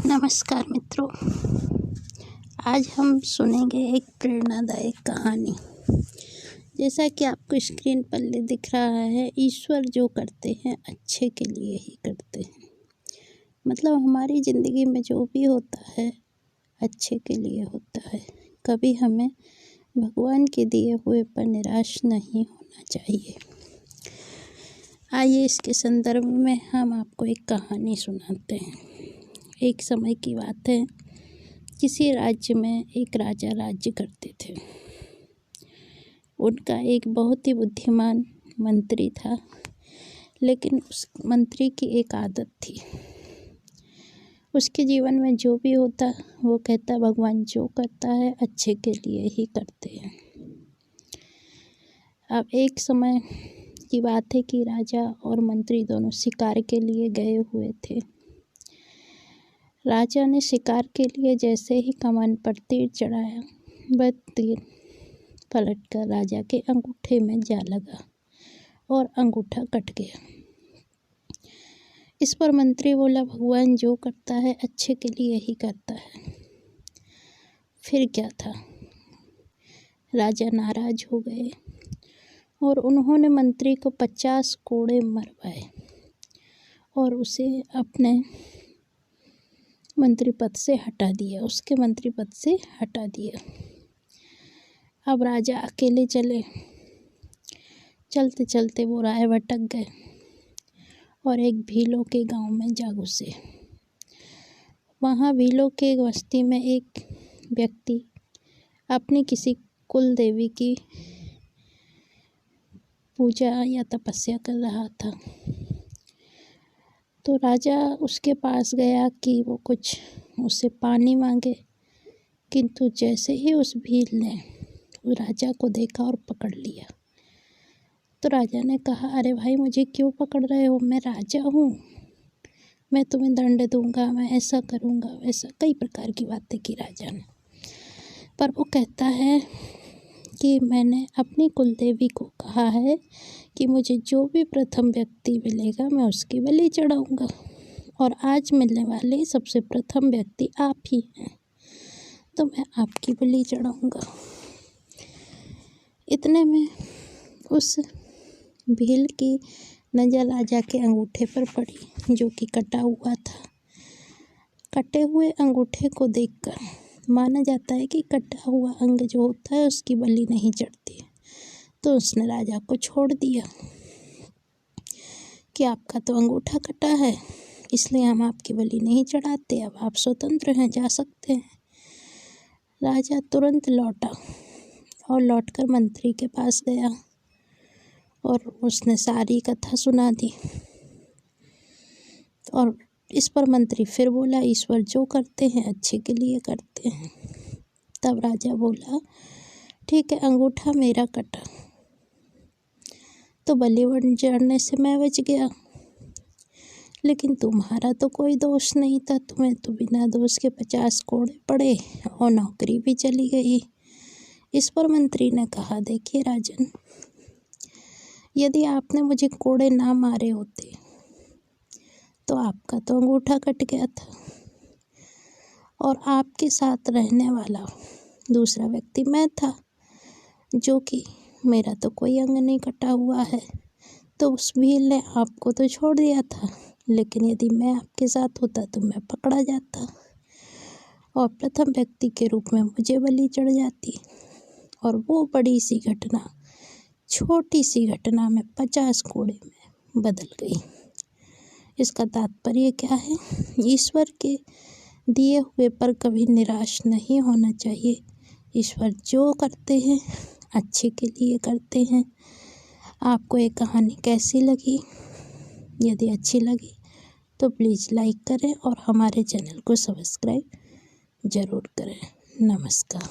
नमस्कार मित्रों, आज हम सुनेंगे एक प्रेरणादायक कहानी। जैसा कि आपको स्क्रीन पर दिख रहा है, ईश्वर जो करते हैं अच्छे के लिए ही करते हैं। मतलब हमारी ज़िंदगी में जो भी होता है अच्छे के लिए होता है। कभी हमें भगवान के दिए हुए पर निराश नहीं होना चाहिए। आइए इसके संदर्भ में हम आपको एक कहानी सुनाते हैं। एक समय की बात है, किसी राज्य में एक राजा राज्य करते थे। उनका एक बहुत ही बुद्धिमान मंत्री था, लेकिन उस मंत्री की एक आदत थी। उसके जीवन में जो भी होता वो कहता भगवान जो करता है अच्छे के लिए ही करते हैं। अब एक समय की बात है कि राजा और मंत्री दोनों शिकार के लिए गए हुए थे। राजा ने शिकार के लिए जैसे ही कमान पर तीर चढ़ाया, वह तीर पलटकर राजा के अंगूठे में जा लगा और अंगूठा कट गया। इस पर मंत्री बोला, भगवान जो करता है अच्छे के लिए ही करता है। फिर क्या था, राजा नाराज हो गए और उन्होंने मंत्री को 50 कोड़े मरवाए और उसे अपने मंत्री पद से हटा दिया, उसके मंत्री पद से हटा दिया। अब राजा अकेले चलते चलते वो राह भटक गए और एक भीलों के गांव में जा घुसे। वहाँ भीलों के बस्ती में एक व्यक्ति अपनी किसी कुल देवी की पूजा या तपस्या कर रहा था। तो राजा उसके पास गया कि वो कुछ उससे पानी मांगे, किंतु जैसे ही उस भील ने राजा को देखा और पकड़ लिया, तो राजा ने कहा, अरे भाई मुझे क्यों पकड़ रहे हो, मैं राजा हूँ, मैं तुम्हें दंड दूंगा, मैं ऐसा करूँगा वैसा, कई प्रकार की बातें की राजा ने। पर वो कहता है कि मैंने अपनी कुलदेवी को कहा है कि मुझे जो भी प्रथम व्यक्ति मिलेगा मैं उसकी बलि चढ़ाऊँगा, और आज मिलने वाले सबसे प्रथम व्यक्ति आप ही हैं, तो मैं आपकी बलि चढ़ाऊँगा। इतने में उस भील की नज़र राजा के अंगूठे पर पड़ी, जो कि कटा हुआ था। कटे हुए अंगूठे को देखकर माना जाता है कि कटा हुआ अंग जो होता है उसकी बलि नहीं चढ़ती। तो उसने राजा को छोड़ दिया कि आपका तो अंगूठा कटा है, इसलिए हम आपकी बलि नहीं चढ़ाते, अब आप स्वतंत्र हैं, जा सकते हैं। राजा तुरंत लौटा और लौटकर मंत्री के पास गया और उसने सारी कथा सुना दी। और इस पर मंत्री फिर बोला, ईश्वर जो करते हैं अच्छे के लिए करते हैं। तब राजा बोला, ठीक है, अंगूठा मेरा कटा तो बलि चढ़ने से मैं बच गया, लेकिन तुम्हारा तो कोई दोष नहीं था, तुम्हें तो बिना दोष के 50 कोड़े पड़े और नौकरी भी चली गई। इस पर मंत्री ने कहा, देखिए राजन, यदि आपने मुझे कोड़े ना मारे होते तो आपका तो अंगूठा कट गया था, और आपके साथ रहने वाला दूसरा व्यक्ति मैं था, जो कि मेरा तो कोई अंग नहीं कटा हुआ है। तो उस भील ने आपको तो छोड़ दिया था, लेकिन यदि मैं आपके साथ होता तो मैं पकड़ा जाता और प्रथम व्यक्ति के रूप में मुझे बलि चढ़ जाती, और वो बड़ी सी घटना छोटी सी घटना में 50 कोड़े में बदल गई। इसका तात्पर्य क्या है, ईश्वर के दिए हुए पर कभी निराश नहीं होना चाहिए। ईश्वर जो करते हैं अच्छे के लिए करते हैं। आपको ये कहानी कैसी लगी? यदि अच्छी लगी तो प्लीज़ लाइक करें और हमारे चैनल को सब्सक्राइब ज़रूर करें। नमस्कार।